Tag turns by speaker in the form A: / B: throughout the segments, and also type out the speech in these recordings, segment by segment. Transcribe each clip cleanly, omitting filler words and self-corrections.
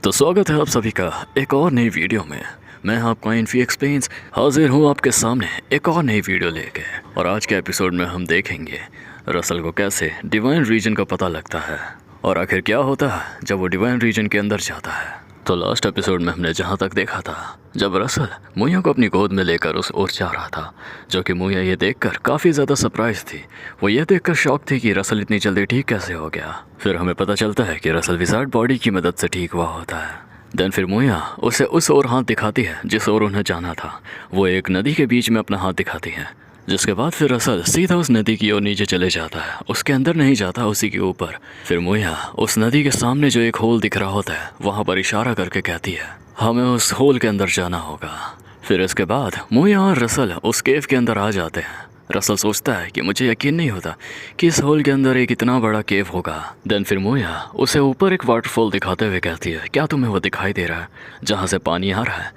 A: तो स्वागत है आप सभी का एक और नई वीडियो में। मैं आपका इन्फी एक्सप्लेन्स हाजिर हूँ आपके सामने एक और नई वीडियो लेके। और आज के एपिसोड में हम देखेंगे रसल को कैसे डिवाइन रीजन का पता लगता है और आखिर क्या होता है जब वो डिवाइन रीजन के अंदर जाता है। तो लास्ट एपिसोड में हमने जहाँ तक देखा था जब रसल मुया को अपनी गोद में लेकर उस ओर जा रहा था, जो कि मुया ये देखकर काफ़ी ज़्यादा सरप्राइज थी। वो ये देखकर शॉक थी कि रसल इतनी जल्दी ठीक कैसे हो गया। फिर हमें पता चलता है कि रसल विजार्ड बॉडी की मदद से ठीक हुआ होता है। देन फिर मुया उसे उस ओर हाथ दिखाती है जिस ओर उन्हें जाना था। वो एक नदी के बीच में अपना हाथ दिखाती है, जिसके बाद फिर रसल सीधा उस नदी की ओर नीचे चले जाता है। उसके अंदर नहीं जाता, उसी के ऊपर। फिर मुया उस नदी के सामने जो एक होल दिख रहा होता है वहाँ पर इशारा करके कहती है हमें उस होल के अंदर जाना होगा। फिर इसके बाद मुया और रसल उस केव के अंदर आ जाते हैं। रसल सोचता है कि मुझे यकीन नहीं होता कि इस होल के अंदर एक इतना बड़ा केव होगा। देन फिर मुया उसे ऊपर एक वाटरफॉल दिखाते हुए कहती है क्या तुम्हें वो दिखाई दे रहा है जहाँ से पानी आ रहा है?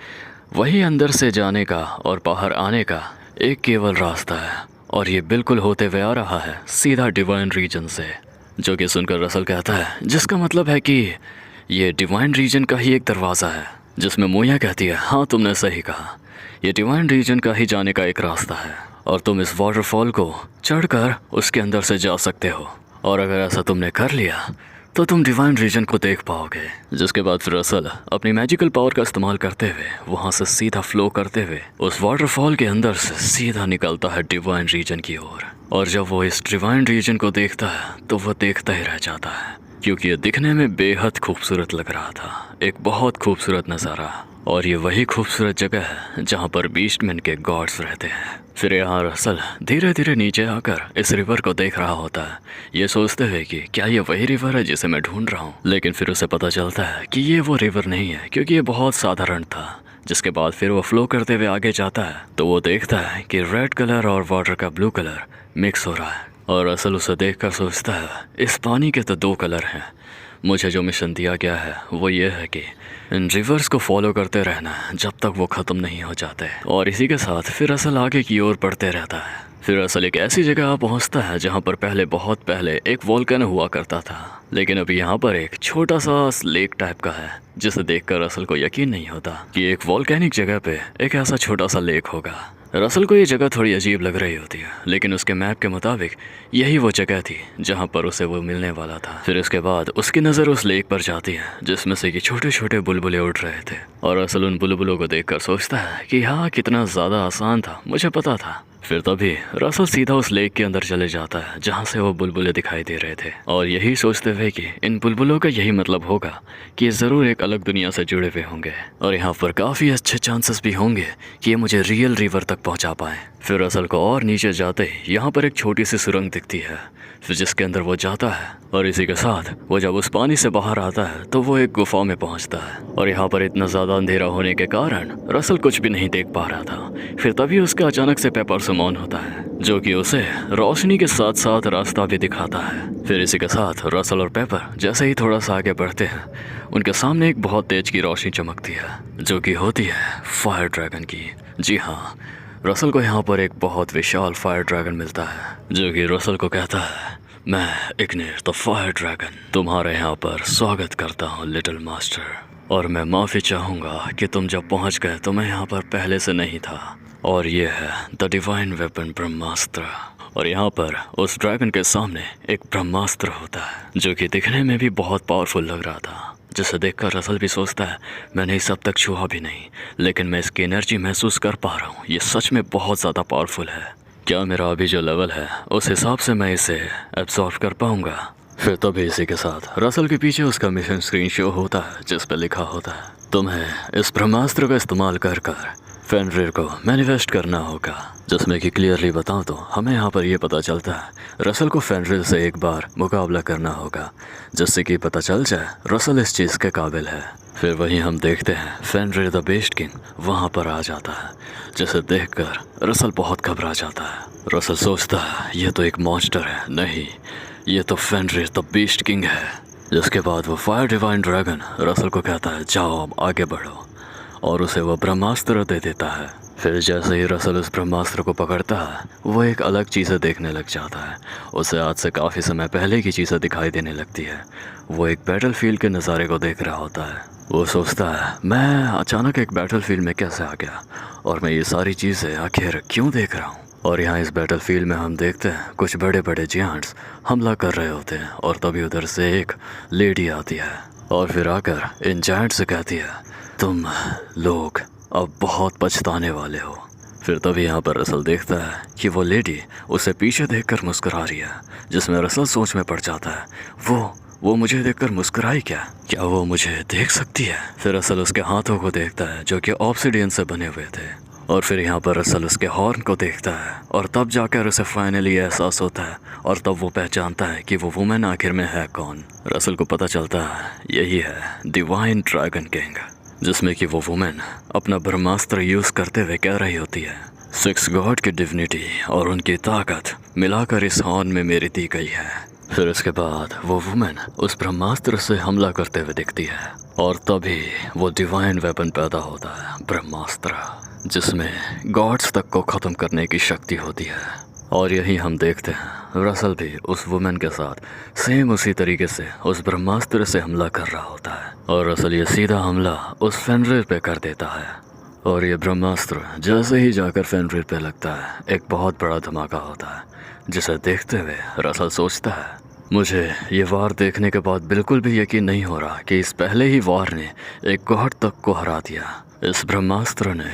A: वही अंदर से जाने का और बाहर आने का एक केवल रास्ता है, और ये बिल्कुल होते हुए आ रहा है सीधा डिवाइन रीजन से। जो कि सुनकर रसल कहता है जिसका मतलब है कि ये डिवाइन रीजन का ही एक दरवाज़ा है। जिसमें मुया कहती है हाँ तुमने सही कहा, ये डिवाइन रीजन का ही जाने का एक रास्ता है और तुम इस वाटरफॉल को चढ़कर उसके अंदर से जा सकते हो। और अगर ऐसा तुमने कर लिया तो तुम डिवाइन रीजन को देख पाओगे। जिसके बाद फिर रसल अपनी मैजिकल पावर का इस्तेमाल करते हुए वहाँ से सीधा फ्लो करते हुए उस वाटरफॉल के अंदर से सीधा निकलता है डिवाइन रीजन की ओर। और जब वो इस डिवाइन रीजन को देखता है तो वो देखता ही रह जाता है, क्योंकि ये दिखने में बेहद खूबसूरत लग रहा था, एक बहुत खूबसूरत नज़ारा। और ये वही खूबसूरत जगह है जहाँ पर बीस्टमैन के गॉड्स रहते हैं। फिर यहाँ रसल धीरे धीरे नीचे आकर इस रिवर को देख रहा होता है, ये सोचते हुए कि क्या ये वही रिवर है जिसे मैं ढूंढ रहा हूँ। लेकिन फिर उसे पता चलता है कि ये वो रिवर नहीं है, क्योंकि ये बहुत साधारण था। जिसके बाद फिर वो फ्लो करते हुए आगे जाता है तो वो देखता है कि रेड कलर और वाटर का ब्लू कलर मिक्स हो रहा है। और रसल उसे देखकर सोचता है इस पानी के तो दो कलर हैं। मुझे जो मिशन दिया गया है वो ये है कि इन रिवर्स को फॉलो करते रहना है जब तक वो ख़त्म नहीं हो जाते। और इसी के साथ फिर रसल आगे की ओर बढ़ते रहता है। फिर रसल एक ऐसी जगह पहुंचता है जहां पर बहुत पहले एक वोल्केनो हुआ करता था, लेकिन अभी यहाँ पर एक छोटा सा लेक टाइप का है, जिसे देखकर रसल को यकीन नहीं होता कि एक वोल्केनिक जगह पे एक ऐसा छोटा सा लेक होगा। रसल को ये जगह थोड़ी अजीब लग रही होती है, लेकिन उसके मैप के मुताबिक यही वो जगह थी जहाँ पर उसे वो मिलने वाला था। फिर इसके बाद उसकी नज़र उस लेक पर जाती है जिसमें से कि छोटे छोटे बुलबुले उड़ रहे थे। और रसल उन बुलबुलों को देखकर सोचता है कि हाँ कितना ज़्यादा आसान था, मुझे पता था। फिर तभी रसल सीधा उस लेक के अंदर चले जाता है जहाँ से वो बुलबुले दिखाई दे रहे थे, और यही सोचते हुए कि इन बुलबुलों का यही मतलब होगा कि ये ज़रूर एक अलग दुनिया से जुड़े हुए होंगे और यहाँ पर काफ़ी अच्छे चांसेस भी होंगे कि ये मुझे रियल रिवर तक पहुँचा पाएँ। फिर रसल को और नीचे जाते ही यहाँ पर एक छोटी सी सुरंग दिखती है, फिर जिसके अंदर वो जाता है। और इसी के साथ वो जब उस पानी से बाहर आता है तो वो एक गुफा में पहुंचता है। और यहाँ पर इतना ज़्यादा अंधेरा होने के कारण रसल कुछ भी नहीं देख पा रहा था। फिर तभी उसका अचानक से पेपर सुमॉन होता है, जो कि उसे रोशनी के साथ साथ रास्ता भी दिखाता है। फिर इसी के साथ रसल और पेपर जैसे ही थोड़ा सा आगे बढ़ते हैं, उनके सामने एक बहुत तेज की रोशनी चमकती है, जो कि होती है फायर ड्रैगन की। जी हाँ, रसल को यहाँ पर एक बहुत विशाल फायर ड्रैगन मिलता है, जो कि रसल को कहता है मैं इग्निट द फायर ड्रैगन तुम्हारे यहाँ पर स्वागत करता हूँ लिटिल मास्टर, और मैं माफ़ी चाहूँगा कि तुम जब पहुँच गए तो मैं यहाँ पर पहले से नहीं था। और ये है द डिवाइन वेपन ब्रह्मास्त्र। और यहाँ पर उस ड्रैगन के सामने एक ब्रह्मास्त्र होता है, जो कि दिखने में भी बहुत पावरफुल लग रहा था, जिसे देखकर रसल भी सोचता है मैंने इस अब तक छुआ भी नहीं, लेकिन मैं इसकी एनर्जी महसूस कर पा रहा हूँ, ये सच में बहुत ज़्यादा पावरफुल है। क्या मेरा अभी जो लेवल है उस हिसाब से मैं इसे एब्जॉर्ब कर पाऊँगा? फिर तभी इसी के साथ रसल के पीछे उसका मिशन स्क्रीन शो होता है, जिस पर लिखा होता है तुम्हें इस ब्रह्मास्त्र का इस्तेमाल कर फेनरिर को मैनिफेस्ट करना होगा। जिसमें कि क्लियरली बताऊं तो हमें यहाँ पर यह पता चलता है रसल को फेनरिर से एक बार मुकाबला करना होगा, जिससे कि पता चल जाए रसल इस चीज़ के काबिल है। फिर वहीं हम देखते हैं फेनरिर द बीस्ट किंग वहाँ पर आ जाता है, जिसे देखकर रसल बहुत घबरा जाता है। रसल सोचता है ये तो एक मॉन्स्टर है, नहीं ये तो फेनरिर द बीस्ट किंग है। जिसके बाद वो फायर डिवाइन ड्रैगन रसल को कहता है जाओ अब आगे बढ़ो, और उसे वो ब्रह्मास्त्र दे देता है। फिर जैसे ही रसल उस ब्रह्मास्त्र को पकड़ता है वो एक अलग चीज़ें देखने लग जाता है। उसे आज से काफ़ी समय पहले की चीज़ें दिखाई देने लगती है। वो एक बैटलफील्ड के नज़ारे को देख रहा होता है, वो सोचता है मैं अचानक एक बैटलफील्ड में कैसे आ गया और मैं ये सारी चीज़ें आखिर क्यों देख रहा हूँ। और यहाँ इस बैटलफील्ड में हम देखते हैं कुछ बड़े बड़े जियांट्स हमला कर रहे होते हैं और तभी उधर से एक लेडी आती है और फिर आकर इन जायंट से कहती है तुम लोग अब बहुत पछताने वाले हो। फिर तभी यहाँ पर रसल देखता है कि वो लेडी उसे पीछे देखकर मुस्कुरा रही है, जिसमें रसल सोच में पड़ जाता है वो मुझे देखकर मुस्कुराई क्या वो मुझे देख सकती है। फिर रसल उसके हाथों को देखता है जो कि ऑब्सिडियन से बने हुए थे और फिर यहाँ पर रसल उसके हॉर्न को देखता है और तब जाकर उसे फाइनली एहसास होता है और तब वो पहचानता है कि वो वुमेन आखिर में है कौन। रसल को पता चलता है यही है डिवाइन ड्रैगन किंग, जिसमें कि वो वुमेन अपना ब्रह्मास्त्र यूज़ करते हुए कह रही होती है 6 गॉड की डिविनिटी और उनकी ताकत मिलाकर इस हॉर्न में मेरी दी गई है। फिर इसके बाद वो वुमेन उस ब्रह्मास्त्र से हमला करते हुए दिखती है और तभी वो डिवाइन वेपन पैदा होता है, ब्रह्मास्त्र, जिसमें गॉड्स तक को ख़त्म करने की शक्ति होती है। और यही हम देखते हैं रसल भी उस वुमेन के साथ सेम उसी तरीके से उस ब्रह्मास्त्र से हमला कर रहा होता है और रसल ये सीधा हमला उस फेनरिर पे कर देता है और ये ब्रह्मास्त्र जैसे ही जाकर फेनरिर पे लगता है एक बहुत बड़ा धमाका होता है, जिसे देखते हुए रसल सोचता है मुझे ये वार देखने के बाद बिल्कुल भी यकीन नहीं हो रहा कि इस पहले ही वार ने एक गॉड तक को हरा दिया। इस ब्रह्मास्त्र ने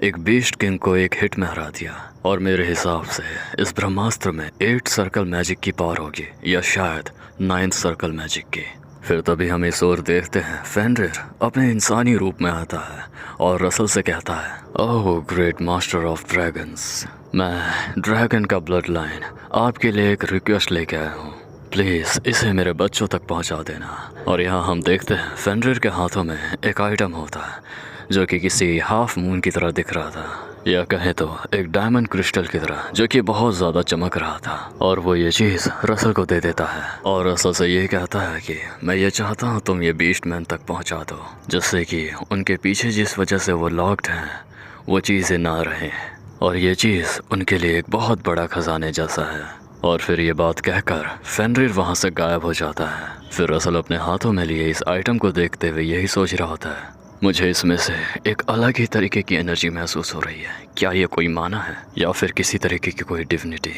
A: एक बीस्ट किंग को एक हिट में हरा दिया और मेरे हिसाब से इस ब्रह्मास्त्र में 8 सर्कल मैजिक की पावर होगी या शायद 9 सर्कल मैजिक की। फिर तभी हम इस ओर देखते हैं फेनरिर अपने इंसानी रूप में आता है और रसल से कहता है oh great master of dragons, मैं ड्रैगन का ब्लड लाइन आपके लिए एक रिक्वेस्ट लेके आया हूँ, प्लीज़ इसे मेरे बच्चों तक पहुँचा देना। और यहाँ हम देखते हैं फेनरिर के हाथों में एक आइटम होता है जो कि किसी हाफ मून की तरह दिख रहा था या कहें तो एक डायमंड क्रिस्टल की तरह जो कि बहुत ज़्यादा चमक रहा था। और वो ये चीज़ रसल को दे देता है और रसल से ये कहता है कि मैं ये चाहता हूँ तुम ये बीस्ट मैन तक पहुँचा दो, जिससे कि उनके पीछे जिस वजह से वो लॉक्ड हैं वो चीज़ें ना रहें और ये चीज़ उनके लिए एक बहुत बड़ा खजाने जैसा है। और फिर ये बात कहकर फेनरिर वहाँ से गायब हो जाता है। फिर रसल अपने हाथों में लिए इस आइटम को देखते हुए यही सोच रहा होता है मुझे इसमें से एक अलग ही तरीके की एनर्जी महसूस हो रही है, क्या ये कोई माना है या फिर किसी तरीके की कोई डिविनिटी,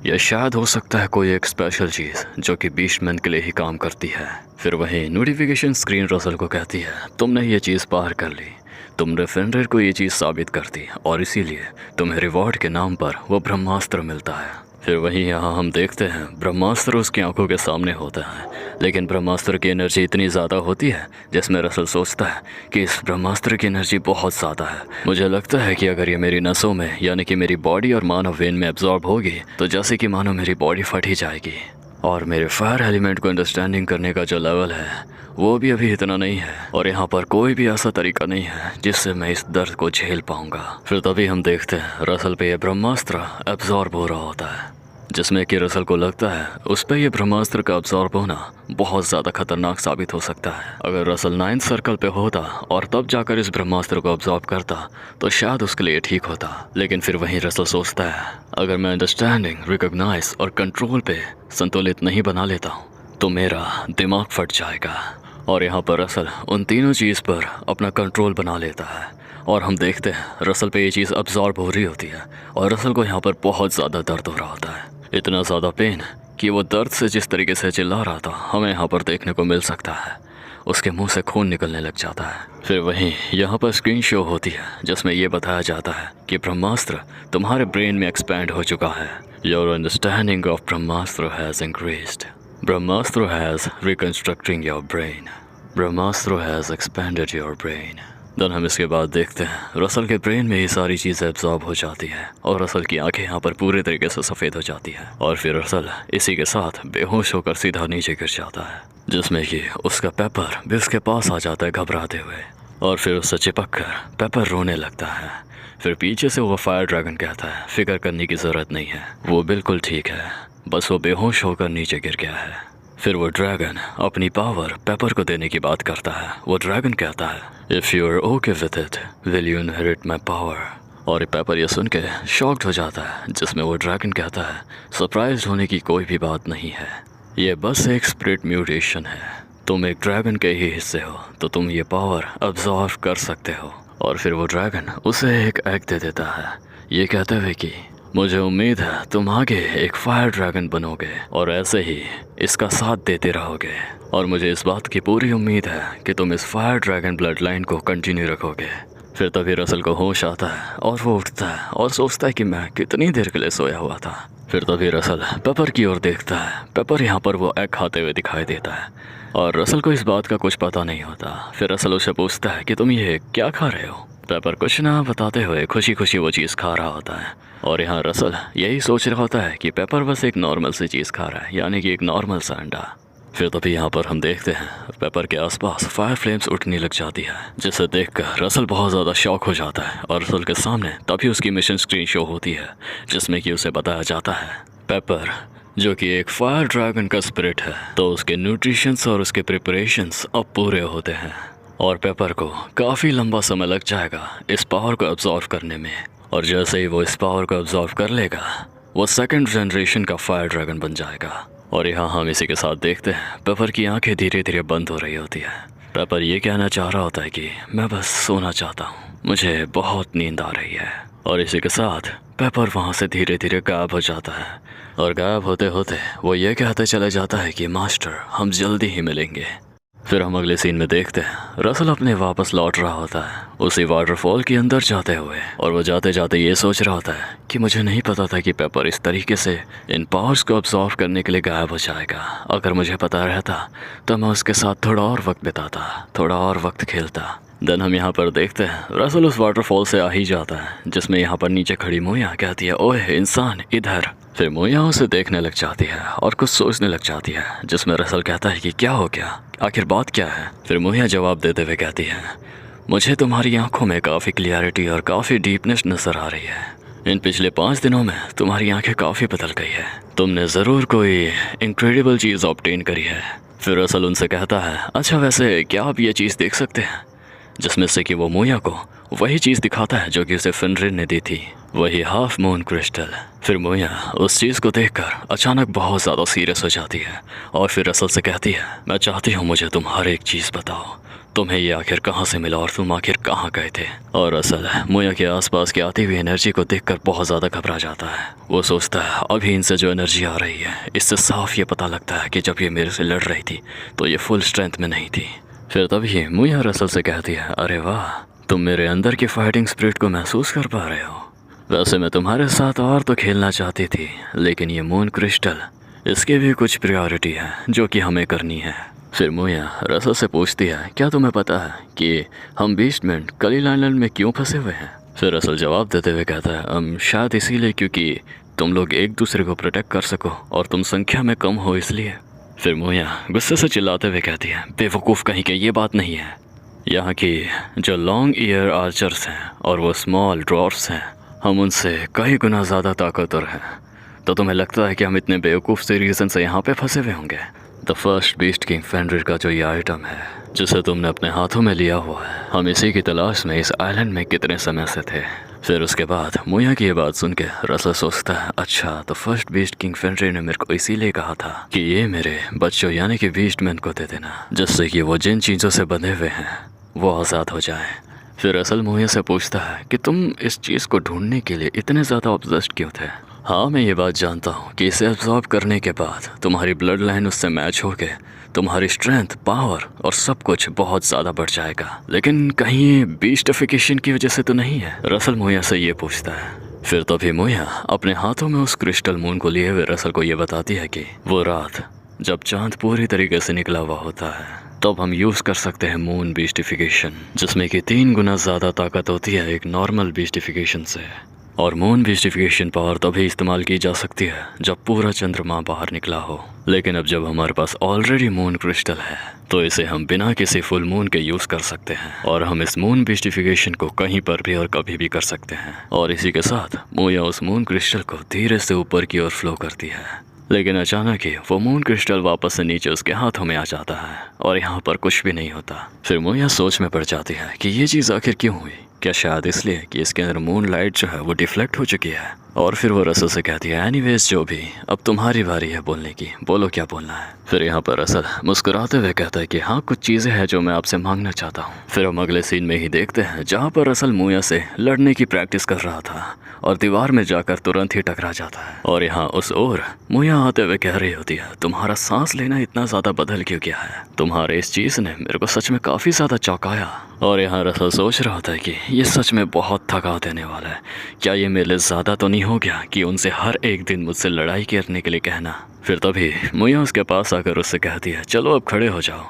A: या शायद हो सकता है कोई एक स्पेशल चीज़ जो कि बीस्टमैन के लिए ही काम करती है। फिर वहीं नोटिफिकेशन स्क्रीन रसल को कहती है तुमने ये चीज़ पार कर ली, तुमने फेनरिर को ये चीज़ साबित कर दी और इसीलिए तुम्हें रिवॉर्ड के नाम पर वो ब्रह्मास्त्र मिलता है। फिर वहीं यहाँ हम देखते हैं ब्रह्मास्त्र उसकी आंखों के सामने होता है, लेकिन ब्रह्मास्त्र की एनर्जी इतनी ज़्यादा होती है जिसमें रसल सोचता है कि इस ब्रह्मास्त्र की एनर्जी बहुत ज़्यादा है। मुझे लगता है कि अगर ये मेरी नसों में यानी कि मेरी बॉडी और मानव वेन में एब्जॉर्ब होगी तो जैसे कि मानो मेरी बॉडी फट ही जाएगी। और मेरे फायर एलिमेंट को अंडरस्टैंडिंग करने का जो लेवल है वो भी अभी इतना नहीं है और यहाँ पर कोई भी ऐसा तरीका नहीं है जिससे मैं इस दर्द को झेल पाऊँगा। फिर तभी हम देखते हैं रसल पे ये ब्रह्मास्त्र एब्जॉर्ब हो रहा होता है, जिसमें कि रसल को लगता है उस पर यह ब्रह्मास्त्र का अब्जॉर्ब होना बहुत ज़्यादा खतरनाक साबित हो सकता है। अगर रसल 9 सर्कल पे होता और तब जाकर इस ब्रह्मास्त्र को अब्जॉर्ब करता तो शायद उसके लिए ठीक होता, लेकिन फिर वहीं रसल सोचता है अगर मैं अंडरस्टैंडिंग, रिकॉग्नाइज और कंट्रोल पे संतुलित नहीं बना लेता हूँ तो मेरा दिमाग फट जाएगा। और यहाँ पर रसल उन तीनों चीज़ पर अपना कंट्रोल बना लेता है और हम देखते हैं रसल पे ये चीज़ अब्जॉर्ब हो रही होती है और रसल को यहाँ पर बहुत ज़्यादा दर्द हो रहा होता है, इतना ज़्यादा पेन कि वो दर्द से जिस तरीके से चिल्ला रहा था हमें यहाँ पर देखने को मिल सकता है, उसके मुंह से खून निकलने लग जाता है। फिर वहीं यहाँ पर स्क्रीन शो होती है जिसमें ये बताया जाता है कि ब्रह्मास्त्र तुम्हारे ब्रेन में एक्सपैंड हो चुका है, your understanding of Brahmastra has increased, Brahmastra has reconstructing your brain, Brahmastra has expanded your brain. Then हम इसके बाद देखते हैं रसल के ब्रेन में ये सारी चीज़ें एब्जॉर्ब हो जाती है और रसल की आंखें यहाँ पर पूरे तरीके से सफ़ेद हो जाती है और फिर रसल इसी के साथ बेहोश होकर सीधा नीचे गिर जाता है, जिसमें कि उसका पेपर भी उसके पास आ जाता है घबराते हुए और फिर उससे चिपक कर पेपर रोने लगता है। फिर पीछे से वो फायर ड्रैगन कहता है फिक्र करने की ज़रूरत नहीं है, वो बिल्कुल ठीक है, बस वो बेहोश होकर नीचे गिर गया है। फिर वो ड्रैगन अपनी पावर पेपर को देने की बात करता है। वो ड्रैगन कहता है if you are okay with it will you inherit my power. और पेपर ये सुन के शॉक्ड हो जाता है, जिसमें वो ड्रैगन कहता है सरप्राइज होने की कोई भी बात नहीं है, ये बस एक स्पिरिट म्यूटेशन है, तुम एक ड्रैगन के ही हिस्से हो, तो तुम ये पावर अब्जॉर्व कर सकते हो। और फिर वो ड्रैगन उसे एक एग दे देता है, ये कहते हुए कि मुझे उम्मीद है तुम आगे एक फायर ड्रैगन बनोगे और ऐसे ही इसका साथ देते रहोगे। और मुझे इस बात की पूरी उम्मीद है कि तुम इस फायर ड्रैगन ब्लड लाइन को कंटिन्यू रखोगे। फिर तभी रसल को होश आता है और वो उठता है और सोचता है कि मैं कितनी देर के लिए सोया हुआ था। फिर तभी रसल पेपर की ओर देखता है। पेपर यहाँ पर वो एग खाते हुए दिखाई देता है और रसल को इस बात का कुछ पता नहीं होता। फिर रसल उसे पूछता है कि तुम ये क्या खा रहे हो। पेपर कुछ ना बताते हुए खुशी खुशी वो चीज़ खा रहा होता है और यहाँ रसल यही सोच रहा होता है कि पेपर बस एक नॉर्मल सी चीज़ खा रहा है, यानी कि एक नॉर्मल सा अंडा। फिर तभी यहाँ पर हम देखते हैं पेपर के आसपास फायर फ्लेम्स उठने लग जाती है, जिसे देखकर रसल बहुत ज़्यादा शॉक हो जाता है। और रसल के सामने तभी उसकी मिशन स्क्रीन शो होती है, जिसमें कि उसे बताया जाता है पेपर जो कि एक फायर ड्रैगन का स्पिरिट है, तो उसके न्यूट्रिशंस और उसके प्रिपरेशंस अब पूरे होते हैं और पेपर को काफ़ी लंबा समय लग जाएगा इस पावर को अब्जॉर्व करने में। और जैसे ही वो इस पावर को अब्जॉर्व कर लेगा, वो सेकंड जनरेशन का फायर ड्रैगन बन जाएगा। और यहाँ हम इसी के साथ देखते हैं पेपर की आंखें धीरे धीरे बंद हो रही होती है। पेपर ये कहना चाह रहा होता है कि मैं बस सोना चाहता हूँ, मुझे बहुत नींद आ रही है। और इसी के साथ पेपर वहाँ से धीरे धीरे गायब हो जाता है और गायब होते होते वो ये कहते चले जाता है कि मास्टर हम जल्दी ही मिलेंगे। फिर हम अगले सीन में देखते हैं रसल अपने वापस लौट रहा होता है उसी वाटरफॉल के अंदर जाते हुए, और वो जाते जाते ये सोच रहा होता है कि मुझे नहीं पता था कि पेपर इस तरीके से इन पावर्स को अब्जॉर्व करने के लिए गायब हो जाएगा। अगर मुझे पता रहता तो मैं उसके साथ थोड़ा और वक्त बिताता, थोड़ा और वक्त खेलता। देन हम यहाँ पर देखते हैं रसल उस वाटरफॉल से आ ही जाता है, जिसमें यहाँ पर नीचे खड़ी मोया कहती है ओए इंसान इधर। फिर मोया उसे देखने लग जाती है और कुछ सोचने लग जाती है, जिसमें रसल कहता है कि क्या हो गया, आखिर बात क्या है। फिर मोया जवाब देते हुए कहती है मुझे तुम्हारी आंखों में काफ़ी क्लियरिटी और काफ़ी डीपनेस नज़र आ रही है। इन पिछले 5 दिनों में तुम्हारी आंखें काफ़ी बदल गई है, तुमने ज़रूर कोई इनक्रेडिबल चीज़ ऑब्टेन करी है। फिर रसल उनसे कहता है अच्छा वैसे क्या आप ये चीज़ देख सकते हैं, जिसमें से कि वो मोया को वही चीज़ दिखाता है जो कि उसे फिनरिन ने दी थी, वही हाफ मून क्रिस्टल। फिर मोया उस चीज़ को देखकर अचानक बहुत ज़्यादा सीरियस हो जाती है और फिर रसल से कहती है मैं चाहती हूँ मुझे तुम हर एक चीज़ बताओ, तुम्हें ये आखिर कहाँ से मिला और तुम आखिर कहाँ गए थे। और रसल मोया के आसपास की आती हुई एनर्जी को देखकर बहुत ज़्यादा घबरा जाता है। वो सोचता है अभी इनसे जो एनर्जी आ रही है इससे साफ ये पता लगता है कि जब ये मेरे से लड़ रही थी तो ये फुल स्ट्रेंथ में नहीं थी। फिर तभी मोया रसल से कहती है अरे वाह, तुम मेरे अंदर की फाइटिंग स्पिरिट को महसूस कर पा रहे हो। वैसे मैं तुम्हारे साथ और तो खेलना चाहती थी, लेकिन ये मून क्रिस्टल इसकी भी कुछ प्रायोरिटी है जो कि हमें करनी है। फिर मोया रसल से पूछती है क्या तुम्हें पता है कि हम बीस्टमैन कलील आइलैंड में क्यों फंसे हुए हैं। फिर रसल जवाब देते हुए कहता है शायद इसीलिए क्योंकि तुम लोग एक दूसरे को प्रोटेक्ट कर सको और तुम संख्या में कम हो इसलिए। फिर मोया गुस्से से चिल्लाते हुए कहती है बेवकूफ़ कहीं के, ये बात नहीं है। यहाँ की जो लॉन्ग ईयर आर्चर्स हैं और वो स्मॉल ड्वार्फ्स हैं, हम उनसे कई गुना ज़्यादा ताकतवर हैं। तो तुम्हें लगता है कि हम इतने बेवकूफ़ से रीज़न से यहाँ पे फंसे हुए होंगे। द फर्स्ट बीस्ट किंग फेनरिर का जो ये आइटम है जिसे तुमने अपने हाथों में लिया हुआ है, हम इसी की तलाश में इस आइलैंड में कितने समय से थे। फिर उसके बाद मोया की ये बात सुन के रसल सोचता है अच्छा तो फर्स्ट बीस्ट किंग फेनरिर ने मेरे को इसीलिए कहा था कि ये मेरे बच्चों यानी कि बीस्टमैन को दे देना, जिससे कि वो जिन चीज़ों से बंधे हुए हैं वो आज़ाद हो जाए। फिर रसल मोया से पूछता है कि तुम इस चीज़ को ढूंढने के लिए इतने ज़्यादा ऑब्सेस्ड क्यों थे। हाँ मैं ये बात जानता हूँ कि इसे एब्जॉर्ब करने के बाद तुम्हारी ब्लड लाइन उससे मैच हो के तुम्हारी स्ट्रेंथ, पावर और सब कुछ बहुत ज़्यादा बढ़ जाएगा, लेकिन कहीं ये बीस्टिफिकेशन की वजह से तो नहीं है। रसल मोया से ये पूछता है। फिर तभी मोया अपने हाथों में उस क्रिस्टल मून को लिए हुए रसल को ये बताती है कि वो रात जब चांद पूरी तरीके से निकला हुआ होता है तब हम यूज़ कर सकते हैं मून बीस्टिफिकेशन, जिसमें कि 3 गुना ज़्यादा ताकत होती है एक नॉर्मल बीस्टिफिकेशन से। और मून बीस्टिफिकेशन पावर तभी इस्तेमाल की जा सकती है जब पूरा चंद्रमा बाहर निकला हो, लेकिन अब जब हमारे पास ऑलरेडी मून क्रिस्टल है तो इसे हम बिना किसी फुल मून के यूज़ कर सकते हैं और हम इस मून बीस्टिफिकेशन को कहीं पर भी और कभी भी कर सकते हैं। और इसी के साथ मोया उस मून क्रिस्टल को धीरे से ऊपर की ओर फ्लो करती है, लेकिन अचानक ही वो मून क्रिस्टल वापस से नीचे उसके हाथों में आ जाता है और यहाँ पर कुछ भी नहीं होता। फिर मोया सोच में पड़ जाती है कि ये चीज़ आखिर क्यों हुई। क्या शायद इसलिए कि इसके अंदर मून लाइट जो है वो डिफ्लेक्ट हो चुकी है और फिर वो रसल से कहती है एनीवेज जो भी, अब तुम्हारी बारी है बोलने की, बोलो क्या बोलना है। फिर यहाँ पर रसल मुस्कुराते हुए कहता है कि हाँ कुछ चीज़ें हैं जो मैं आपसे मांगना चाहता हूँ। फिर हम अगले सीन में ही देखते हैं जहाँ पर रसल मुया से लड़ने की प्रैक्टिस कर रहा था और दीवार में जाकर तुरंत ही टकरा जाता है। और यहाँ उस ओर मुया आते हुए कह रही होती है तुम्हारा सांस लेना इतना ज़्यादा बदल क्यों गया है, तुम्हारे इस चीज़ ने मेरे को सच में काफ़ी ज़्यादा चौंकाया। और यहाँ रसल सोच रहा होता है कि ये सच में बहुत थका देने वाला है, क्या ये मेरे लिए ज़्यादा तो नहीं हो गया कि उनसे हर एक दिन मुझसे लड़ाई करने के लिए कहना। फिर तभी मुया उसके पास आकर उससे कहती है चलो अब खड़े हो जाओ,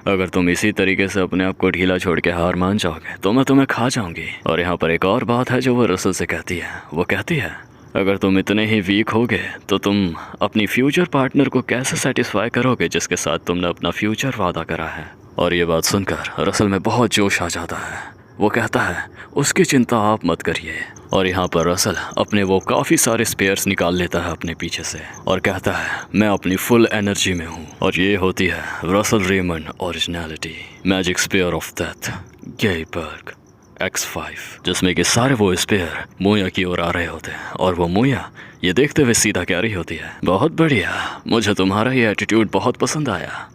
A: अगर तुम इसी तरीके से अपने आप को ढीला छोड़ के हार मान जाओगे तो मैं तुम्हें खा जाऊंगी। और यहाँ पर एक और बात है जो वो रसल से कहती है, वो कहती है अगर तुम इतने ही वीक होगे तो तुम अपनी फ्यूचर पार्टनर को कैसे सेटिस्फाई करोगे जिसके साथ तुमने अपना फ्यूचर वादा करा है। और ये बात सुनकर रसल में बहुत जोश आ जाता है। वो कहता है उसकी चिंता आप मत करिए। और यहाँ पर रसल अपने वो काफ़ी सारे स्पेयर्स निकाल लेता है अपने पीछे से और कहता है मैं अपनी फुल एनर्जी में हूँ। और ये होती है Russell Raymond originality magic sphere of death गेबर्ग X5, जिसमें कि सारे वो स्पेयर मुया की ओर आ रहे होते हैं। और वो मुया ये देखते हुए सीधा कह रही होती है बहुत बढ़िया, मुझे तुम्हारा ये एटीट्यूड बहुत पसंद आया।